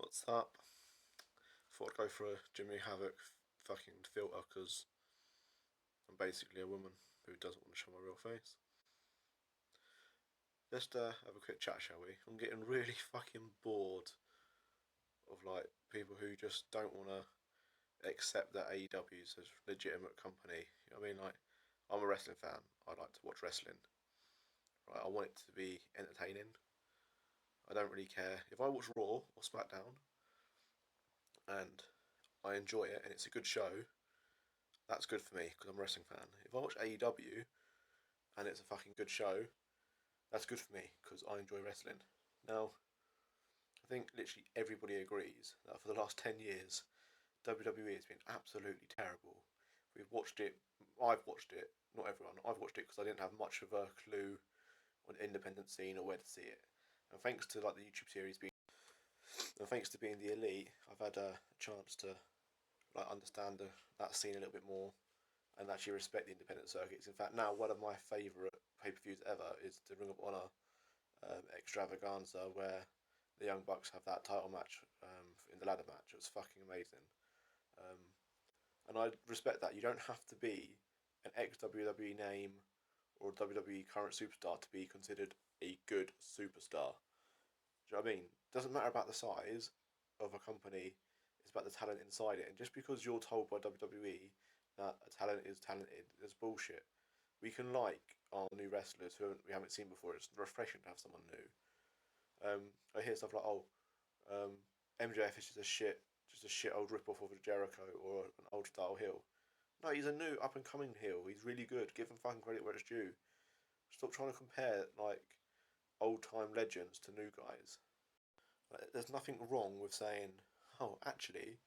What's up? Thought I'd go for a Jimmy Havoc fucking filter because I'm basically a woman who doesn't want to show my real face. Just have a quick chat, shall we? I'm getting really fucking bored of people who just don't want to accept that AEW is a legitimate company. You know what I mean? I'm a wrestling fan. I like to watch wrestling. Right? I want it to be entertaining. I don't really care if I watch Raw or SmackDown and I enjoy it and it's a good show. That's good for me because I'm a wrestling fan. If I watch AEW and it's a fucking good show, that's good for me because I enjoy wrestling. Now, I think literally everybody agrees that for the last 10 years, WWE has been absolutely terrible. We've watched it, I've watched it, not everyone, I've watched it because I didn't have much of a clue on the independent scene or where to see it. And thanks to the YouTube series being, and thanks to being the elite, I've had a chance to understand that scene a little bit more and actually respect the independent circuits. In fact, now one of my favourite pay-per-views ever is the Ring of Honor extravaganza where the Young Bucks have that title match in the ladder match. It was fucking amazing. Um, and I respect that. You don't have to be an ex WWE name or a WWE current superstar to be considered a good superstar. Do you know what I mean? It doesn't matter about the size of a company, it's about the talent inside it. And just because you're told by WWE that a talent is talented, it's bullshit. We can like our new wrestlers who we haven't seen before. It's refreshing to have someone new. I hear stuff like, "Oh, MJF is just a shit old rip off of a Jericho or an old style heel." No, he's a new up and coming heel. He's really good. Give him fucking credit where it's due. Stop trying to compare old time legends to new guys. There's nothing wrong with saying, "Oh, actually,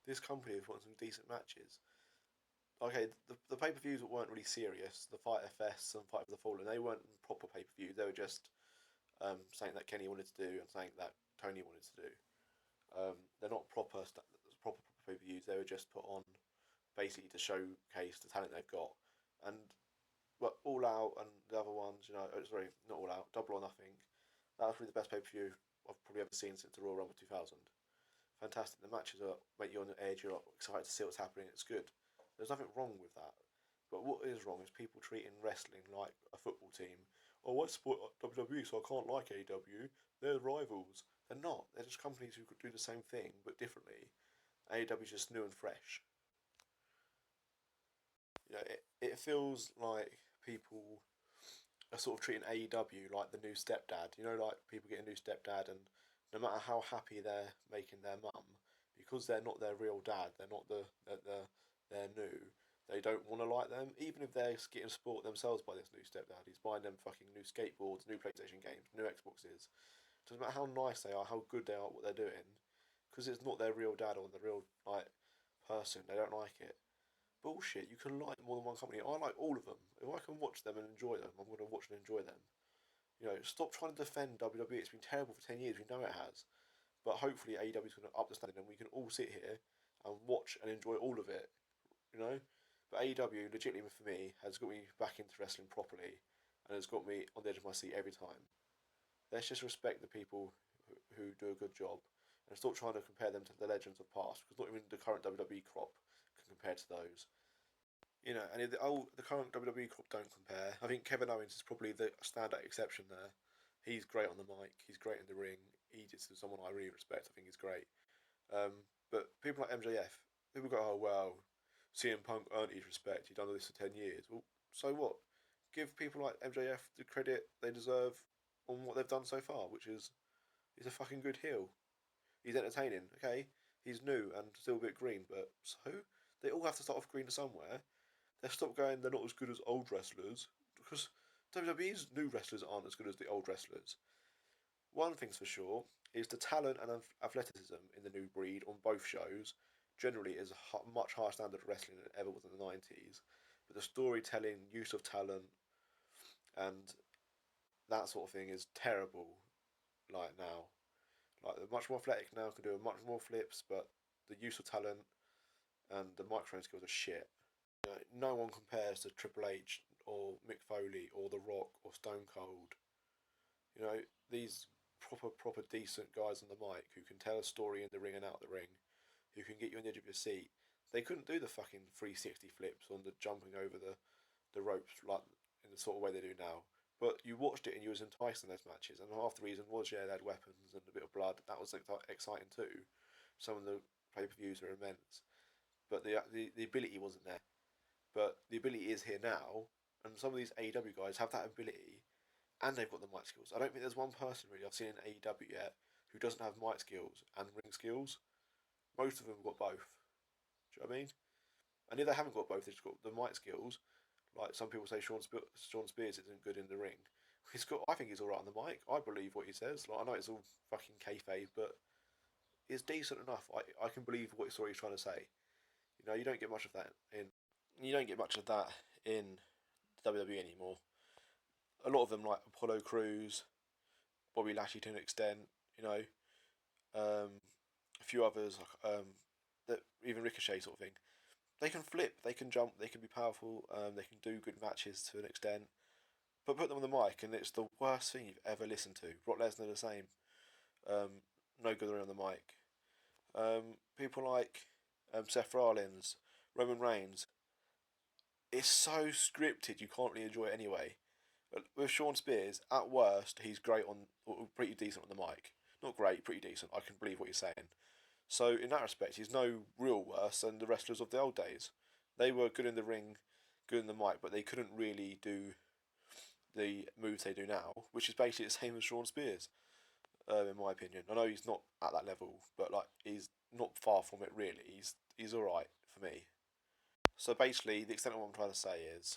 this company has won some decent matches." Okay, the pay per views weren't really serious. The Fighter Fests and Fight for the Fallen, they weren't proper pay per views. They were just something that Kenny wanted to do and something that Tony wanted to do. They're not proper pay per views. They were just put on basically to showcase the talent they've got. And but All Out and the other ones, sorry, not All Out, Double or Nothing. That was probably the best pay per view I've probably ever seen since the Royal Rumble 2000. Fantastic. The matches make you on the edge. You're excited to see what's happening. It's good. There's nothing wrong with that. But what is wrong is people treating wrestling like a football team. Oh, I support WWE, so I can't like AEW. They're rivals. They're not. They're just companies who could do the same thing but differently. AEW is just new and fresh. It feels like people are sort of treating AEW like the new stepdad. Like people get a new stepdad, and no matter how happy they're making their mum, because they're not their real dad, they're new. They don't want to like them, even if they're getting support themselves by this new stepdad. He's buying them fucking new skateboards, new PlayStation games, new Xboxes. Doesn't matter how nice they are, how good they are, what they're doing, because it's not their real dad or the real person. They don't like it. Bullshit. You can like more than one company. I like all of them. If I can watch them and enjoy them, I'm going to watch and enjoy them. Stop trying to defend WWE. It's been terrible for 10 years. We know it has. But hopefully AEW is going to up the standard and we can all sit here and watch and enjoy all of it. You know? But AEW, legitimately for me, has got me back into wrestling properly and has got me on the edge of my seat every time. Let's just respect the people who do a good job and stop trying to compare them to the legends of past, because not even the current WWE crop can compare to those. And if the current WWE crop don't compare. I think Kevin Owens is probably the standout exception there. He's great on the mic. He's great in the ring. He is someone I really respect. I think he's great. But people like MJF, people go, "Oh well, CM Punk earned his respect. He's done this for 10 years." Well, so what? Give people like MJF the credit they deserve on what they've done so far, which is he's a fucking good heel. He's entertaining. Okay, he's new and still a bit green, but so they all have to start off green somewhere. They stop going, they're not as good as old wrestlers, because WWE's new wrestlers aren't as good as the old wrestlers. One thing's for sure is the talent and athleticism in the new breed on both shows generally is a much higher standard of wrestling than it ever was in the 90s. But the storytelling, use of talent, and that sort of thing is terrible, now. They're much more athletic now, can do much more flips, but the use of talent and the microphone skills are shit. No one compares to Triple H or Mick Foley or The Rock or Stone Cold. These proper decent guys on the mic who can tell a story in the ring and out the ring, who can get you on the edge of your seat. They couldn't do the fucking 360 flips on the jumping over the ropes like in the sort of way they do now. But you watched it and you was enticed in those matches, and half the reason was they had weapons and a bit of blood. That was exciting too. Some of the pay per views are immense, but the ability wasn't there. But the ability is here now, and some of these AEW guys have that ability, and they've got the mic skills. I don't think there's one person really I've seen in AEW yet who doesn't have mic skills and ring skills. Most of them have got both. Do you know what I mean? And if they haven't got both, they've just got the mic skills. Like some people say, Sean Spears isn't good in the ring. He's got. I think he's all right on the mic. I believe what he says. Like I know it's all fucking kayfabe, but it's decent enough. I can believe what he's trying to say. You know, you don't get much of that in. You don't get much of that in WWE anymore. A lot of them, like Apollo Crews, Bobby Lashley to an extent. You know, a few others, that even Ricochet sort of thing. They can flip, they can jump, they can be powerful, they can do good matches to an extent. But put them on the mic, and it's the worst thing you've ever listened to. Brock Lesnar the same. No good on the mic. People like Seth Rollins, Roman Reigns. It's so scripted, you can't really enjoy it anyway. With Sean Spears, at worst, he's great on, or pretty decent on the mic. Not great, pretty decent. I can believe what you're saying. So in that respect, he's no real worse than the wrestlers of the old days. They were good in the ring, good in the mic, but they couldn't really do the moves they do now, which is basically the same as Sean Spears, in my opinion. I know he's not at that level, but like he's not far from it really. He's all right for me. So basically, the extent of what I'm trying to say is,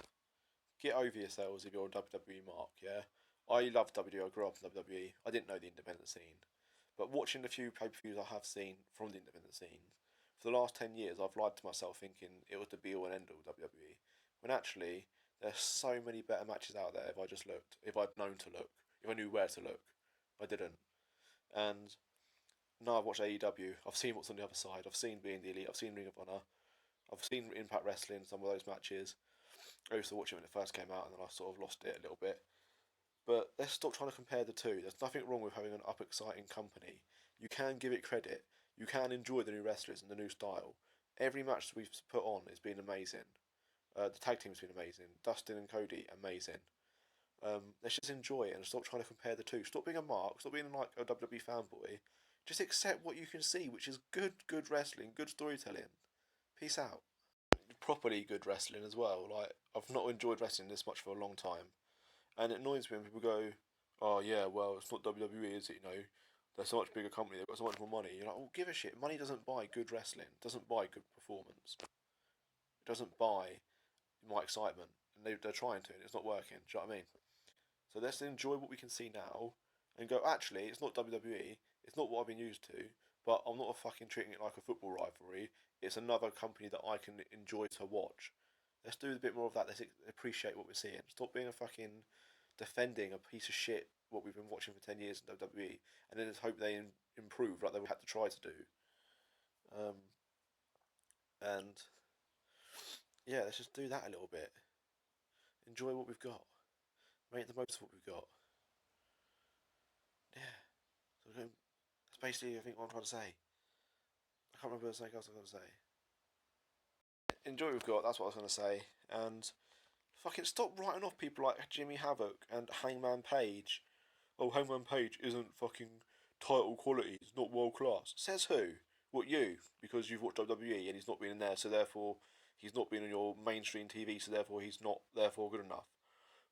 get over yourselves if you're a WWE mark. Yeah, I love WWE. I grew up in WWE. I didn't know the independent scene. But watching the few pay per views I have seen from the independent scene, for the last 10 years, I've lied to myself thinking it was the be all and end all WWE. When actually, there's so many better matches out there if I just looked. If I'd known to look. If I knew where to look. I didn't. And now I've watched AEW. I've seen what's on the other side. I've seen Being the Elite. I've seen Ring of Honor. I've seen Impact Wrestling, some of those matches. I used to watch it when it first came out, and then I sort of lost it a little bit. But let's stop trying to compare the two. There's nothing wrong with having an up exciting company. You can give it credit. You can enjoy the new wrestlers and the new style. Every match we've put on has been amazing. The tag team's been amazing. Dustin and Cody, amazing. Let's just enjoy it and stop trying to compare the two. Stop being a mark. Stop being like a WWE fanboy. Just accept what you can see, which is good wrestling, good storytelling. Peace out. Properly good wrestling as well. Like I've not enjoyed wrestling this much for a long time. And it annoys me when people go, "Oh yeah, well it's not WWE, is it? You know, they're so much bigger company. They've got so much more money." You're like, "Oh, give a shit. Money doesn't buy good wrestling. It doesn't buy good performance. It doesn't buy my excitement." And they're trying to, and it's not working. Do you know what I mean? So let's enjoy what we can see now, and go. Actually, it's not WWE. It's not what I've been used to. But I'm not fucking treating it like a football rivalry. It's another company that I can enjoy to watch. Let's do a bit more of that. Let's appreciate what we're seeing. Stop being a fucking defending a piece of shit what we've been watching for 10 years in WWE, and then just hope they improve like they had to try to do. Um, and yeah, let's just do that a little bit. Enjoy what we've got. Make the most of what we've got. Yeah. So that's basically, I think, what I'm trying to say. I can't remember something else I was going to say. Enjoy what we've got, that's what I was going to say. And fucking stop writing off people like Jimmy Havoc and Hangman Page. Oh, Hangman Page isn't fucking title quality, he's not world class. Says who? What, you? Because you've watched WWE and he's not been in there, so therefore he's not been on your mainstream TV, so therefore he's not therefore good enough.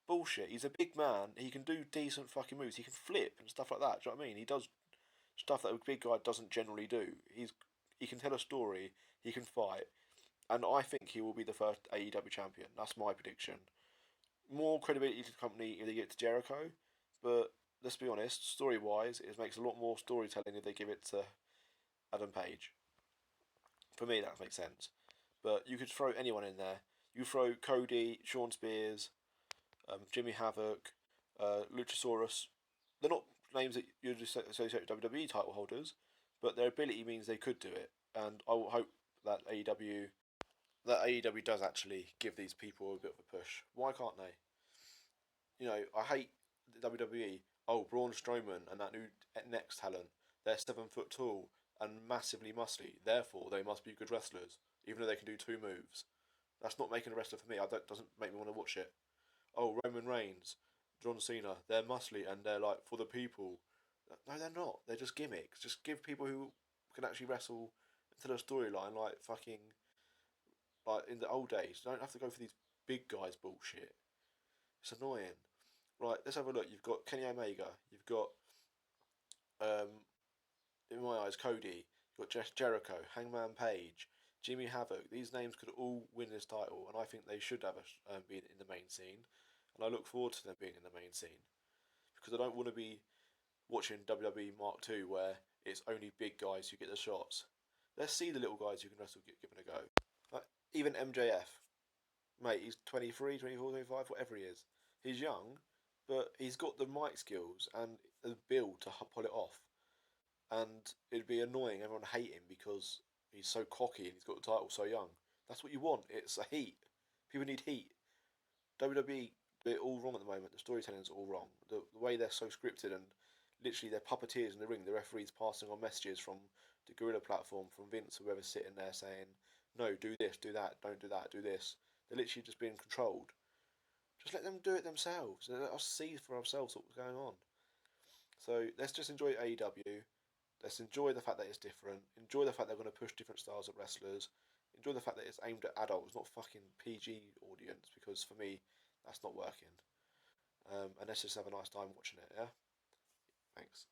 Bullshit. He's a big man. He can do decent fucking moves. He can flip and stuff like that. Do you know what I mean? He does stuff that a big guy doesn't generally do. He can tell a story. He can fight, and I think he will be the first AEW champion. That's my prediction. More credibility to the company if they give it to Jericho, but let's be honest, story wise, it makes a lot more storytelling if they give it to Adam Page. For me, that makes sense. But you could throw anyone in there. You throw Cody, Sean Spears, Jimmy Havoc, Luchasaurus. They're not names that you just associate with WWE title holders, but their ability means they could do it. And I will hope that AEW does actually give these people a bit of a push. Why can't they? You know, I hate WWE. oh, Braun Strowman and that new next talent, they're 7 foot tall and massively muscly. Therefore, they must be good wrestlers, even though they can do two moves. That's not making a wrestler for me. I don't doesn't make me want to watch it. Oh, Roman Reigns, John Cena, they're muscly and they're like for the people. No, they're not. They're just gimmicks. Just give people who can actually wrestle into the storyline like fucking like in the old days. You don't have to go for these big guys bullshit. It's annoying. Right, let's have a look. You've got Kenny Omega. You've got um, in my eyes, Cody. You've got Jericho, Hangman Page, Jimmy Havoc. These names could all win this title, and I think they should have been in the main scene. And I look forward to them being in the main scene because I don't want to be watching WWE Mark II where it's only big guys who get the shots. Let's see the little guys who can wrestle get given a go. Like, even MJF, mate, he's 23, 24, 25, whatever he is. He's young, but he's got the mic skills and the build to pull it off. And it'd be annoying. Everyone hate him because he's so cocky and he's got the title so young. That's what you want. It's a heat. People need heat. WWE do it all wrong at the moment. The storytelling's all wrong. The way they're so scripted and literally they're puppeteers in the ring. The referee's passing on messages from the gorilla platform from Vince, whoever's sitting there saying, "No, do this, do that, don't do that, do this." They're literally just being controlled. Just let them do it themselves. Let us see for ourselves what's going on. So let's just enjoy AEW. Let's enjoy the fact that it's different. Enjoy the fact they're going to push different styles of wrestlers. Enjoy the fact that it's aimed at adults, not fucking PG audience, because for me, that's not working. And let's just have a nice time watching it, yeah? Thanks.